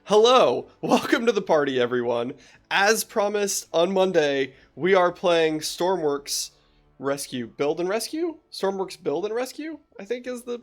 Hello, welcome to the party, everyone. As promised on Monday, we are playing Stormworks Build and Rescue? Stormworks Build and Rescue, I think is the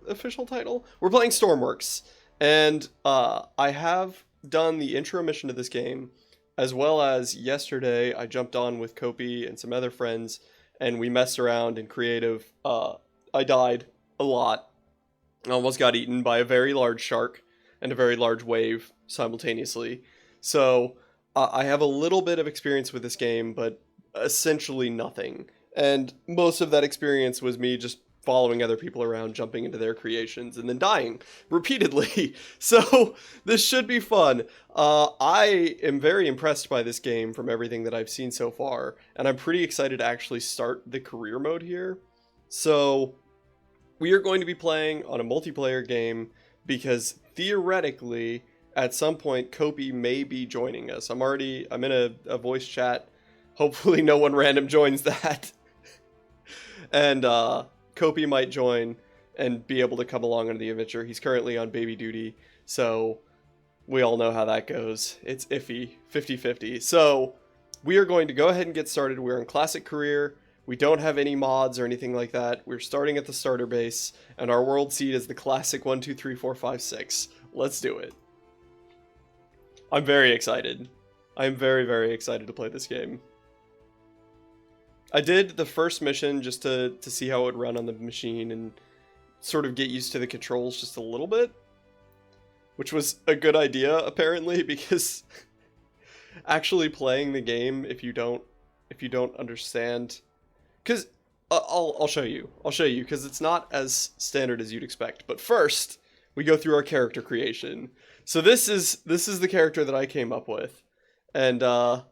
official title. We're playing Stormworks, and I have done the intro mission to this game, as well as yesterday I jumped on with Kopi and some other friends, and we messed around in creative. I died a lot. I almost got eaten by a very large shark and a very large wave simultaneously. So I have a little bit of experience with this game, but essentially nothing. And most of that experience was me just following other people around, jumping into their creations, and then dying repeatedly. So this should be fun. I am very impressed by this game from everything that I've seen so far, and I'm pretty excited to actually start the career mode here. So we are going to be playing on a multiplayer game because theoretically, at some point, Kopi may be joining us. I'm in a voice chat. Hopefully no one random joins that. And Kopi might join and be able to come along on the adventure. He's currently on baby duty, so we all know how that goes. It's iffy, 50-50. So we are going to go ahead and get started. We're in classic career. We don't have any mods or anything like that. We're starting at the starter base, and our world seed is the classic 1, 2, 3, 4, 5, 6. Let's do it. I'm very excited. I'm very, very excited to play this game. I did the first mission just to see how it would run on the machine and sort of get used to the controls just a little bit, which was a good idea apparently, because actually playing the game, if you don't understand, because I'll show you because it's not as standard as you'd expect. But first, we go through our character creation. So this is the character that I came up with, and I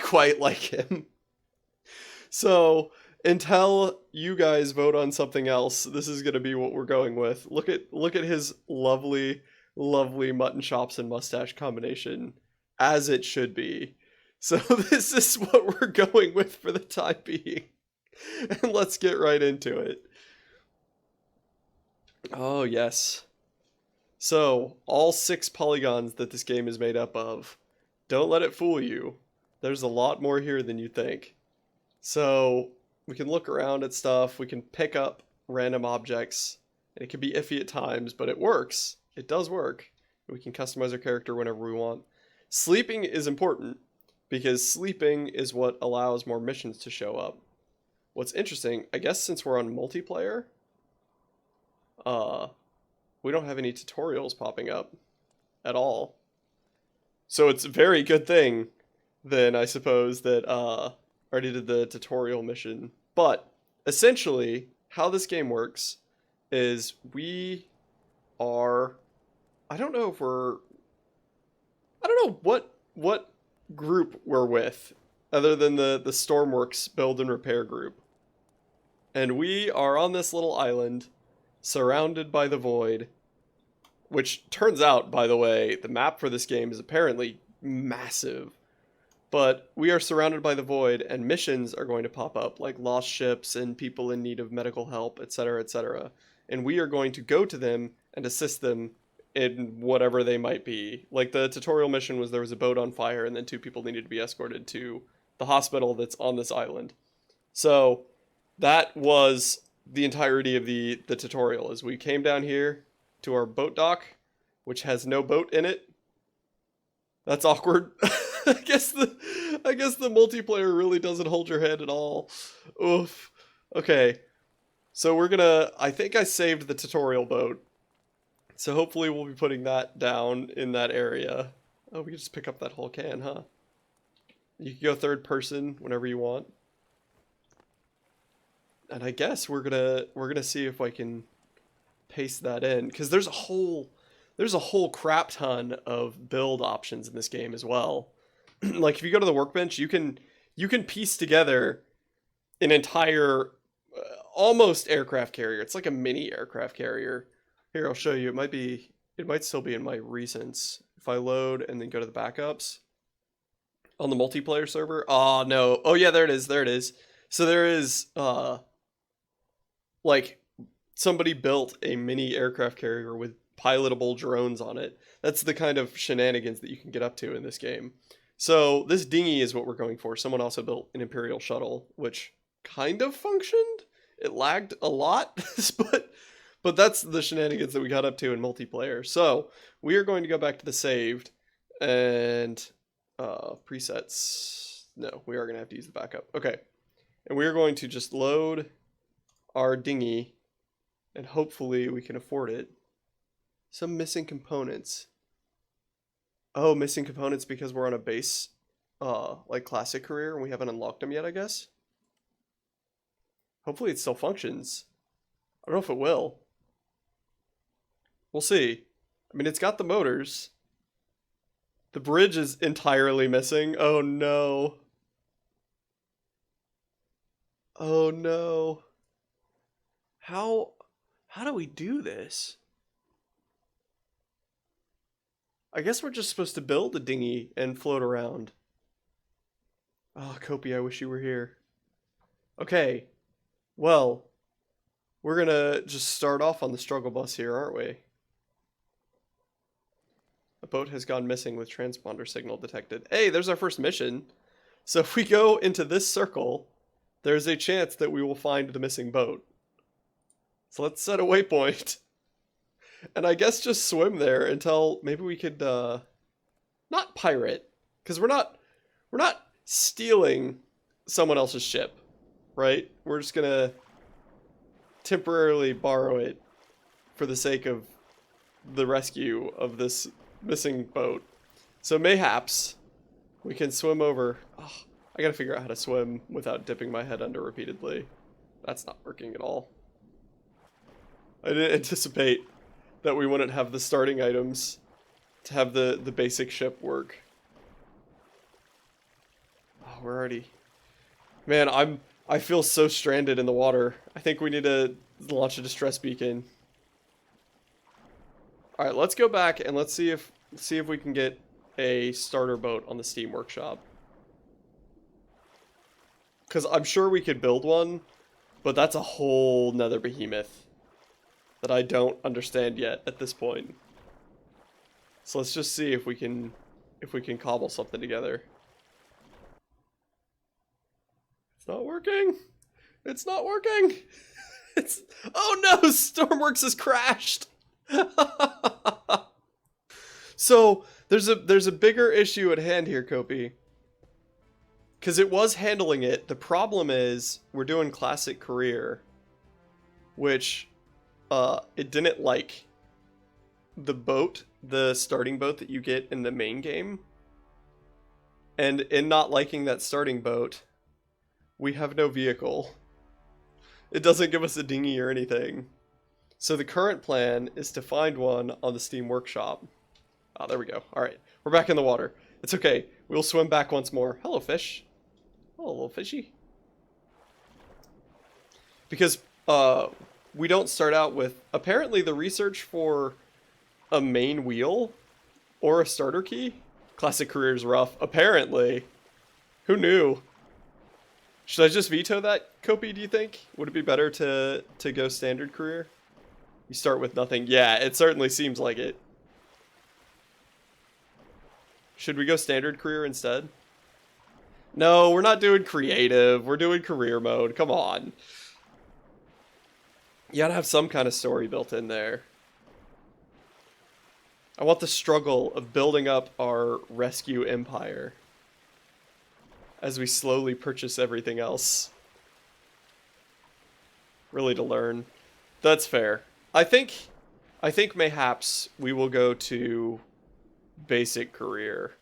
quite like him. So until you guys vote on something else, this is gonna be what we're going with. Look at his lovely mutton chops and mustache combination, as it should be. So this is what we're going with for the time being. And let's get right into it. Oh, yes. So, all 6 polygons that this game is made up of. Don't let it fool you. There's a lot more here than you think. So, we can look around at stuff. We can pick up random objects. And it can be iffy at times, but it works. It does work. We can customize our character whenever we want. Sleeping is important, because sleeping is what allows more missions to show up. What's interesting, I guess since we're on multiplayer, we don't have any tutorials popping up at all. So it's a very good thing, then, I suppose, that I already did the tutorial mission. But essentially, how this game works is we are... I don't know what group we're with, other than the Stormworks build and repair group. And we are on this little island, surrounded by the void, which turns out, by the way, the map for this game is apparently massive. But we are surrounded by the void, and missions are going to pop up, like lost ships and people in need of medical help, etc., etc. And we are going to go to them and assist them in whatever they might be. Like the tutorial mission was there was a boat on fire and then 2 people needed to be escorted to the hospital that's on this island. So that was the entirety of the tutorial, as we came down here to our boat dock, which has no boat in it. That's awkward. I guess the multiplayer really doesn't hold your hand at all. Oof. Okay. So we're gonna, I think I saved the tutorial boat. So hopefully we'll be putting that down in that area. Oh, we can just pick up that whole can, huh? You can go third person whenever you want. And I guess we're gonna see if I can paste that in, because there's a whole crap ton of build options in this game as well. Like if you go to the workbench, you can piece together an entire almost aircraft carrier. It's like a mini aircraft carrier. Here, I'll show you. It might still be in my recents. If I load and then go to the backups on the multiplayer server. Oh, no. Oh, yeah, there it is. So there is, like, somebody built a mini aircraft carrier with pilotable drones on it. That's the kind of shenanigans that you can get up to in this game. So this dinghy is what we're going for. Someone also built an Imperial shuttle, which kind of functioned. It lagged a lot, but that's the shenanigans that we got up to in multiplayer. So we are going to go back to the saved and presets. No, we are going to have to use the backup. Okay. And we are going to just load our dinghy and hopefully we can afford it. Some missing components. Oh, missing components because we're on a base, like classic career and we haven't unlocked them yet, I guess. Hopefully it still functions. I don't know if it will. We'll see. I mean, it's got the motors. The bridge is entirely missing. Oh no. Oh no. How do we do this? I guess we're just supposed to build a dinghy and float around. Oh, Kopi, I wish you were here. Okay. Well, we're gonna just start off on the struggle bus here, aren't we? A boat has gone missing with transponder signal detected. Hey, there's our first mission. So if we go into this circle, there's a chance that we will find the missing boat. So let's set a waypoint. And I guess just swim there until maybe we could not pirate, because we're not stealing someone else's ship, right? We're just gonna temporarily borrow it for the sake of the rescue of this missing boat. So mayhaps we can swim over. Oh, I gotta figure out how to swim without dipping my head under repeatedly. That's not working at all. I didn't anticipate that we wouldn't have the starting items to have the basic ship work. Oh, we're already... Man, I feel so stranded in the water. I think we need to launch a distress beacon. All right, let's go back and let's see if we can get a starter boat on the Steam Workshop. Because I'm sure we could build one, but that's a whole nother behemoth that I don't understand yet at this point. So let's just see if we can cobble something together. It's not working. It's not working. It's... Oh no, Stormworks has crashed. So there's a bigger issue at hand here, Kopi. Because it was handling it. The problem is we're doing classic career, which it didn't like the boat, the starting boat that you get in the main game. And in not liking that starting boat, we have no vehicle. It doesn't give us a dinghy or anything. So the current plan is to find one on the Steam Workshop. Ah, there we go. All right, we're back in the water. It's okay. We'll swim back once more. Hello, fish. Hello, little fishy. Because we don't start out with... Apparently, the research for a main wheel or a starter key. Classic career is rough. Apparently. Who knew? Should I just veto that, Kopi, do you think? Would it be better to go standard career? You start with nothing. Yeah, it certainly seems like it. Should we go standard career instead? No, we're not doing creative. We're doing career mode. Come on. You gotta have some kind of story built in there. I want the struggle of building up our rescue empire as we slowly purchase everything else. Really to learn. That's fair. I think mayhaps we will go to basic career.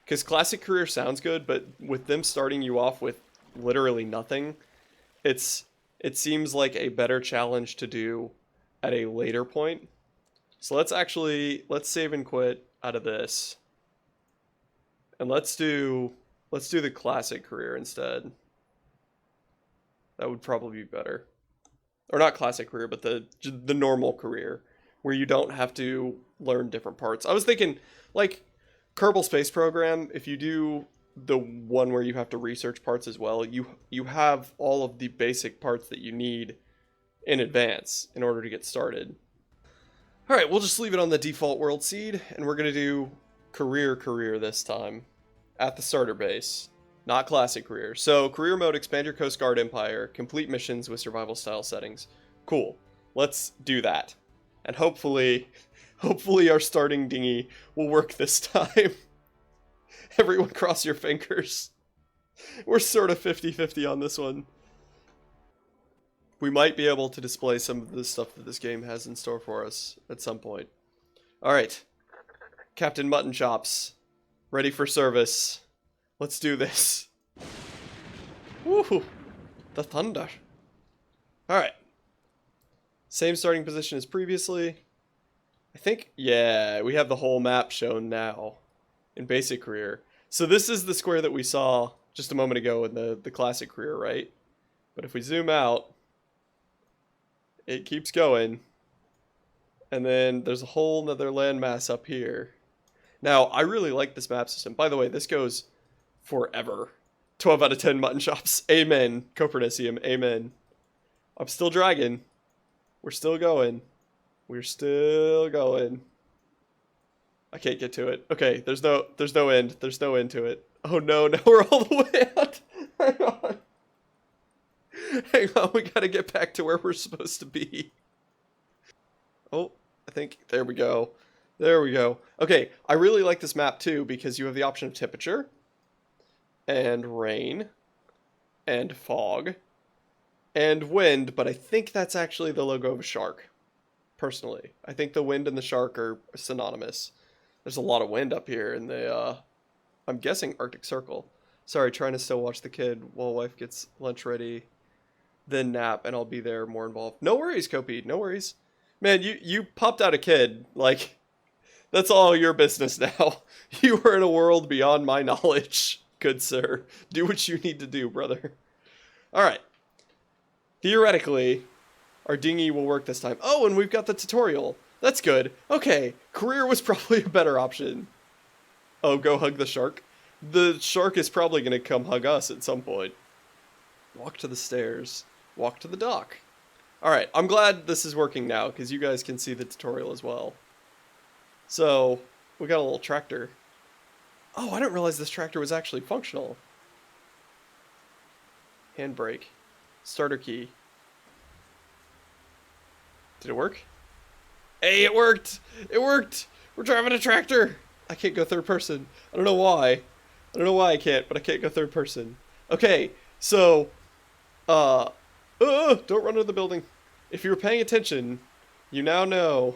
Because classic career sounds good, but with them starting you off with literally nothing, it seems like a better challenge to do at a later point. So let's save and quit out of this. And let's do the classic career instead. That would probably be better. Or not classic career, but the normal career, where you don't have to learn different parts. I was thinking, like, Kerbal Space Program, if you do the one where you have to research parts as well, you have all of the basic parts that you need in advance in order to get started. Alright, we'll just leave it on the default world seed, and we're going to do career this time. At the starter base. Not classic career. So, career mode, expand your Coastguard Empire, complete missions with survival style settings. Cool. Let's do that. And hopefully our starting dinghy will work this time. Everyone cross your fingers. We're sort of 50-50 on this one. We might be able to display some of the stuff that this game has in store for us at some point. Alright. Captain Mutton Chops. Ready for service. Let's do this. Woohoo! The thunder. Alright. Same starting position as previously. I think, yeah, we have the whole map shown now in basic career. So this is the square that we saw just a moment ago in the classic career, right? But if we zoom out, it keeps going. And then there's a whole nother landmass up here. Now, I really like this map system. By the way, this goes forever. 12 out of 10 mutton chops. Amen. Copernicium. Amen. I'm still dragging. We're still going. We're still going. I can't get to it. Okay, there's no end. There's no end to it. Oh no, now we're all the way out. Hang on. Hang on, we gotta get back to where we're supposed to be. Oh, I think, there we go. There we go. Okay, I really like this map too because you have the option of temperature, and rain, and fog, and wind, but I think that's actually the logo of a shark, personally. I think the wind and the shark are synonymous. There's a lot of wind up here in the, I'm guessing Arctic Circle. Sorry, trying to still watch the kid while wife gets lunch ready, then nap, and I'll be there more involved. No worries, Kopi, no worries. Man, you popped out a kid, like, that's all your business now. You are in a world beyond my knowledge, good sir. Do what you need to do, brother. Alright. Theoretically, our dinghy will work this time. Oh, and we've got the tutorial. That's good. Okay, career was probably a better option. Oh, go hug the shark. The shark is probably going to come hug us at some point. Walk to the stairs. Walk to the dock. Alright, I'm glad this is working now, because you guys can see the tutorial as well. So, we got a little tractor. Oh, I didn't realize this tractor was actually functional. Handbrake. Starter key. Did it work? Hey, it worked! It worked! We're driving a tractor! I can't go third person. I don't know why. I don't know why I can't, but I can't go third person. Okay, so, don't run into the building. If you were paying attention, you now know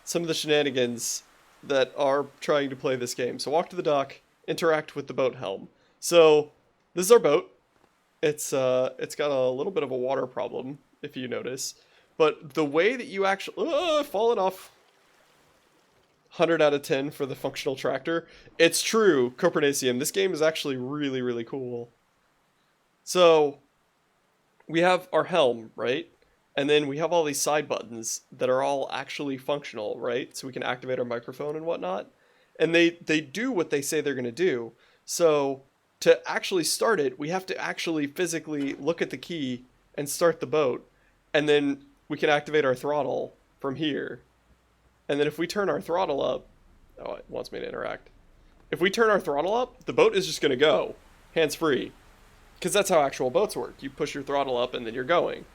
some of the shenanigans that are trying to play this game. So walk to the dock, interact with the boat helm. So this is our boat. It's got a little bit of a water problem, if you notice. But the way that you actually... falling off. 100 out of 10 for the functional tractor. It's true, Copernicium. This game is actually really, really cool. So, we have our helm, right? And then we have all these side buttons that are all actually functional, right? So we can activate our microphone and whatnot. And they do what they say they're going to do. So, to actually start it, we have to actually physically look at the key and start the boat. And then we can activate our throttle from here. And then if we turn our throttle up... Oh, it wants me to interact. If we turn our throttle up, the boat is just going to go. Hands-free. Because that's how actual boats work. You push your throttle up and then you're going.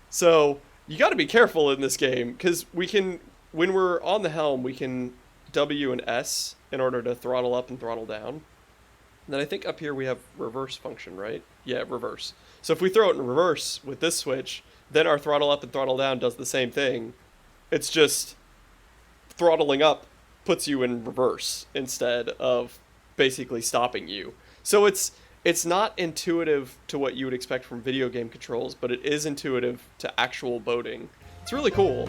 So, you got to be careful in this game. Because we can... When we're on the helm, we can W and S in order to throttle up and throttle down. And then I think up here we have reverse function, right? Yeah, reverse. So if we throw it in reverse with this switch, then our throttle up and throttle down does the same thing. It's just... throttling up puts you in reverse instead of basically stopping you. So it's not intuitive to what you would expect from video game controls, but it is intuitive to actual boating. It's really cool.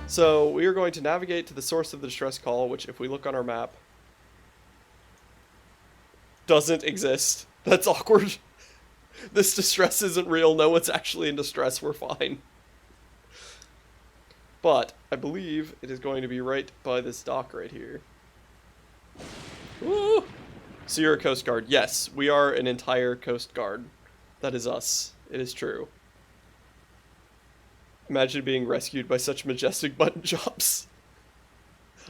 So we are going to navigate to the source of the distress call, which if we look on our map, doesn't exist. That's awkward. This distress isn't real. No one's actually in distress. We're fine. But I believe it is going to be right by this dock right here. Woo! So you're a Coast Guard. Yes, we are an entire Coast Guard. That is us. It is true. Imagine being rescued by such majestic button chops.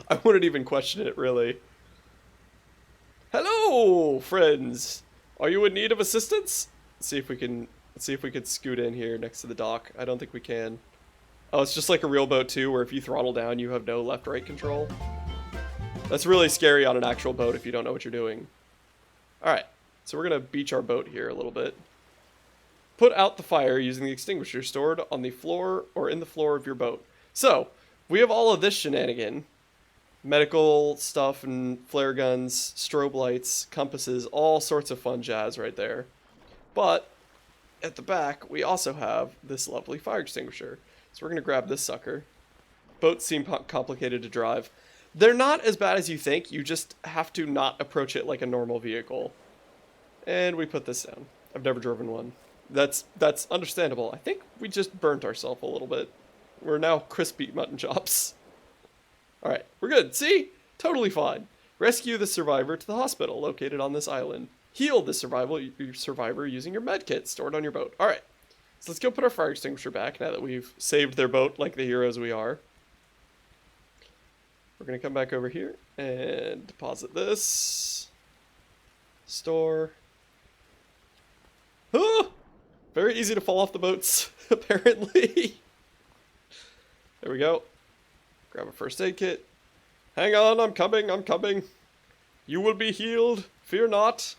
I wouldn't even question it, really. Hello, friends. Are you in need of assistance? Let's see if we can scoot in here next to the dock. I don't think we can. Oh, it's just like a real boat too, where if you throttle down, you have no left-right control. That's really scary on an actual boat if you don't know what you're doing. Alright, so we're gonna beach our boat here a little bit. Put out the fire using the extinguisher stored on the floor or in the floor of your boat. So, we have all of this shenanigan. Medical stuff and flare guns, strobe lights, compasses, all sorts of fun jazz right there. But, at the back, we also have this lovely fire extinguisher. So we're going to grab this sucker. Boats seem complicated to drive. They're not as bad as you think, you just have to not approach it like a normal vehicle. And we put this down. I've never driven one. That's understandable. I think we just burnt ourselves a little bit. We're now crispy mutton chops. Alright, we're good. See? Totally fine. Rescue the survivor to the hospital located on this island. Heal the survivor using your med kit stored on your boat. Alright, so let's go put our fire extinguisher back now that we've saved their boat like the heroes we are. We're going to come back over here and deposit this. Store. Oh! Very easy to fall off the boats, apparently. There we go. Grab a first aid kit. Hang on, I'm coming. You will be healed, fear not.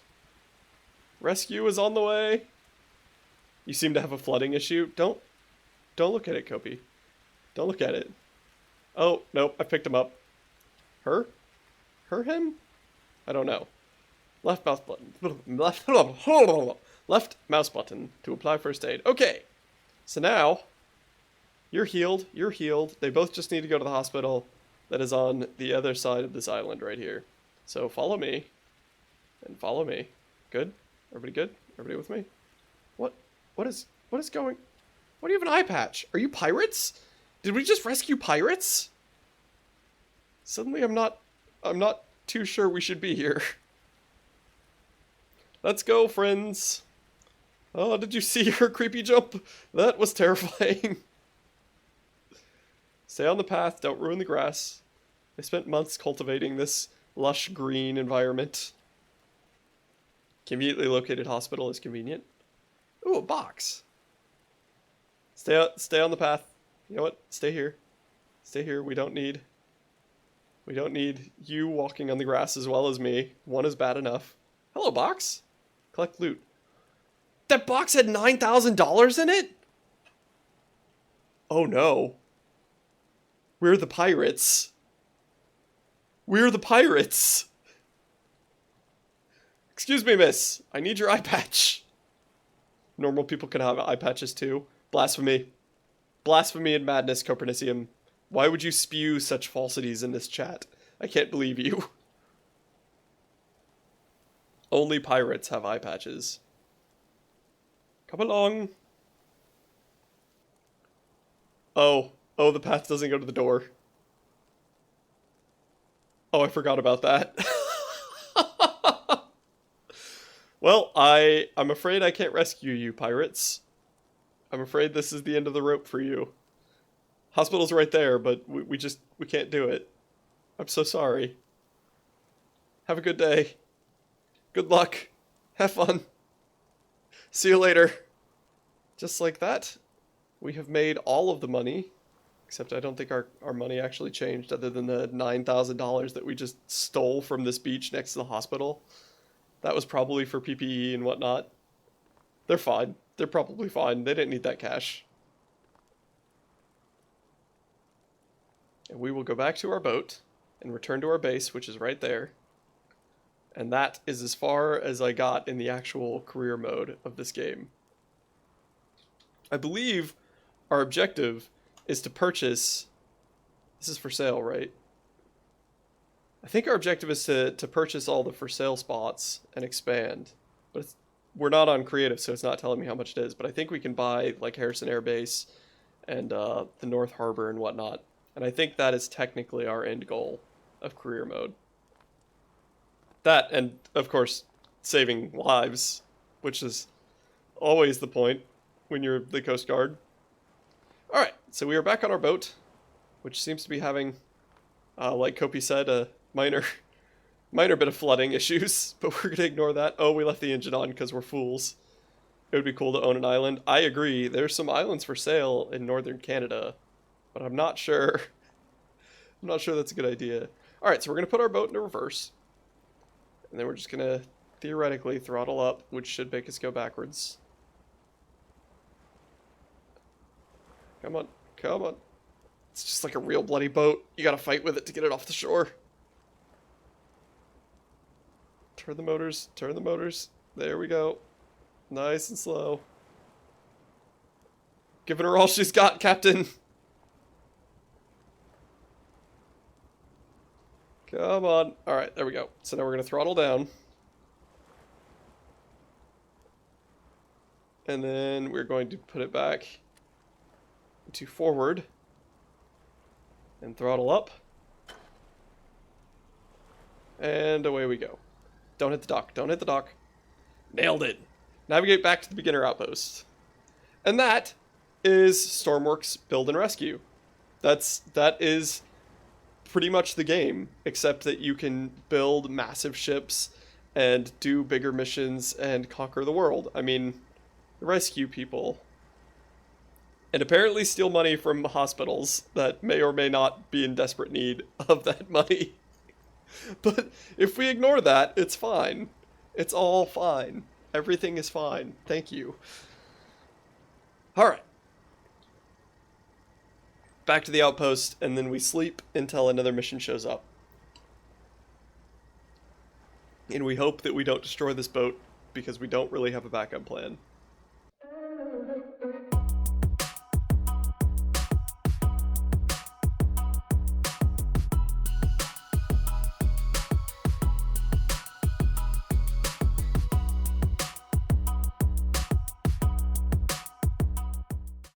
Rescue is on the way. You seem to have a flooding issue. Don't look at it, Kopi. Don't look at it. Oh, nope, I picked him up. Her? Him? I don't know. Left mouse button. Left mouse button to apply first aid. Okay. So now, you're healed. They both just need to go to the hospital that is on the other side of this island right here. So follow me. And follow me. Good? Everybody good? Everybody with me? What is going... Why do you have an eye patch? Are you pirates? Did we just rescue pirates? Suddenly I'm not too sure we should be here. Let's go, friends. Oh, did you see her creepy jump? That was terrifying. Stay on the path, don't ruin the grass. They spent months cultivating this lush green environment. Conveniently located hospital is convenient. Ooh, a box. Stay on the path. You know what? Stay here. Stay here. We don't need you walking on the grass as well as me. One is bad enough. Hello, box. Collect loot. That box had $9,000 in it? Oh no. We're the pirates. We're the pirates. Excuse me, miss. I need your eye patch. Normal people can have eye patches too. Blasphemy. Blasphemy and madness, Copernicium. Why would you spew such falsities in this chat? I can't believe you. Only pirates have eye patches. Come along. Oh, the path doesn't go to the door. Oh, I forgot about that. Well, I'm afraid I can't rescue you, pirates. I'm afraid this is the end of the rope for you. Hospital's right there, but we can't do it. I'm so sorry. Have a good day. Good luck. Have fun. See you later. Just like that, we have made all of the money. Except I don't think our money actually changed other than the $9,000 that we just stole from this beach next to the hospital. That was probably for PPE and whatnot. They're fine. They're probably fine. They didn't need that cash. And we will go back to our boat and return to our base, which is right there. And that is as far as I got in the actual career mode of this game. I believe our objective is to purchase... This is for sale, right? I think our objective is to purchase all the for sale spots and expand. But we're not on creative, so it's not telling me how much it is. But I think we can buy like Harrison Air Base and the North Harbor and whatnot. And I think that is technically our end goal of career mode. That, and of course, saving lives, which is always the point when you're the Coast Guard. Alright, so we are back on our boat, which seems to be having, like Kopi said, a minor bit of flooding issues, but we're gonna ignore that. Oh, we left the engine on because we're fools. It would be cool to own an island. I agree, there's some islands for sale in northern Canada, but I'm not sure. I'm not sure that's a good idea. Alright, so we're gonna put our boat into reverse, and then we're just gonna theoretically throttle up, which should make us go backwards. Come on, come on. It's just like a real bloody boat. You gotta fight with it to get it off the shore. Turn the motors, turn the motors. There we go. Nice and slow. Giving her all she's got, Captain. Come on. Alright, there we go. So now we're gonna throttle down. And then we're going to put it back to forward and throttle up, and away we go. Don't hit the dock, don't hit the dock. Nailed it. Navigate back to the beginner outpost. And that is Stormworks Build and Rescue. That is pretty much the game, except that you can build massive ships and do bigger missions and conquer the world. I mean, rescue people. And apparently steal money from hospitals that may or may not be in desperate need of that money. But if we ignore that, it's fine. It's all fine. Everything is fine. Thank you. Alright. Back to the outpost, and then we sleep until another mission shows up. And we hope that we don't destroy this boat, because we don't really have a backup plan.